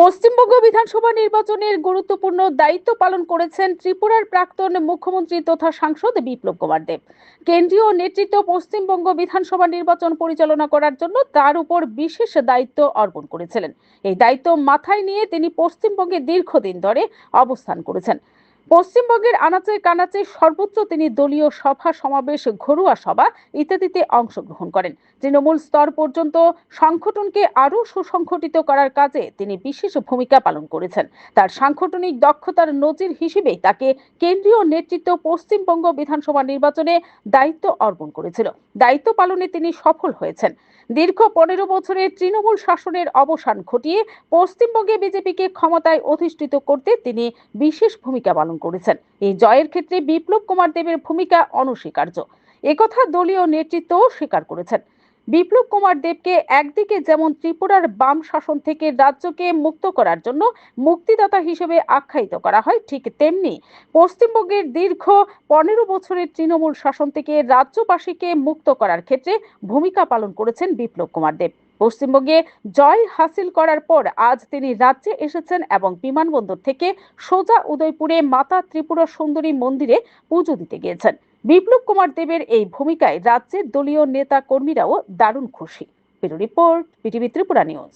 পশ্চিমবঙ্গ বিধানসভা নির্বাচনের গুরুত্বপূর্ণ দায়িত্ব পালন করেছেন ত্রিপুরার প্রাক্তন মুখ্যমন্ত্রী তথা সাংসদ বিপ্লব কুমার দেব। কেন্দ্রীয় নেতৃত্ব পশ্চিমবঙ্গ বিধানসভা নির্বাচন পরিচালনা করার জন্য তার উপর বিশেষ দায়িত্ব অর্পণ করেছিলেন। এই দায়িত্ব মাথায় নিয়ে তিনি পশ্চিমবঙ্গে দীর্ঘদিন ধরে অবস্থান করেছেন। পশ্চিমবঙ্গের আনাচে কানাচে সর্বত্র তিনি দলীয় সভা সমাবেশ, ঘরোয়া সভা ইত্যাদিতে অংশগ্রহণ করেন। তৃণমূল স্তর পর্যন্ত সংগঠনকে আরো সুসংগঠিত করার কাজে তিনি বিশেষ ভূমিকা পালন করেছেন। তার সাংগঠনিক দক্ষতার নজির হিসেবেই তাকে কেন্দ্রীয় নেতৃত্ব পশ্চিমবঙ্গ বিধানসভা নির্বাচনে দায়িত্ব অর্পণ করেছিল। দায়িত্ব পালনে তিনি সফল হয়েছেন। দীর্ঘ 15 বছরের তৃণমূল শাসনের অবসান ঘটিয়ে পশ্চিমবঙ্গে বিজেপিকে ক্ষমতায় অধিষ্ঠিত করতে তিনি বিশেষ ভূমিকা পালন করেছেন। এই জয়ের ক্ষেত্রে বিপ্লব কুমার দেবের ভূমিকা অনস্বীকার্য, একথা দলীয় নেতৃত্বও স্বীকার করেছেন। বিপ্লব কুমার দেবকে একদিকে যেমন ত্রিপুরার বাম শাসন থেকে রাজ্যকে মুক্ত করার জন্য মুক্তিদাতা হিসেবে আখ্যায়িত করা হয়, ঠিক তেমনি পশ্চিমবঙ্গের দীর্ঘ 15 বছরের তৃণমূল শাসন থেকে রাজ্যবাসীকে মুক্ত করার ক্ষেত্রে ভূমিকা পালন করেছেন বিপ্লব কুমার দেব। পশ্চিমবঙ্গে জয় হাসিল করার পর আজ তিনি রাজ্যে এসেছেন এবং বিমানবন্দর থেকে সোজা উদয়পুরে মাতা ত্রিপুরা সুন্দরী মন্দিরে পুজো দিতে গিয়েছেন। বিপ্লব কুমার দেবের এই ভূমিকায় রাজ্যের দলীয় নেতা কর্মীরাও দারুণ খুশি। Bureau report, BTV Tripura news.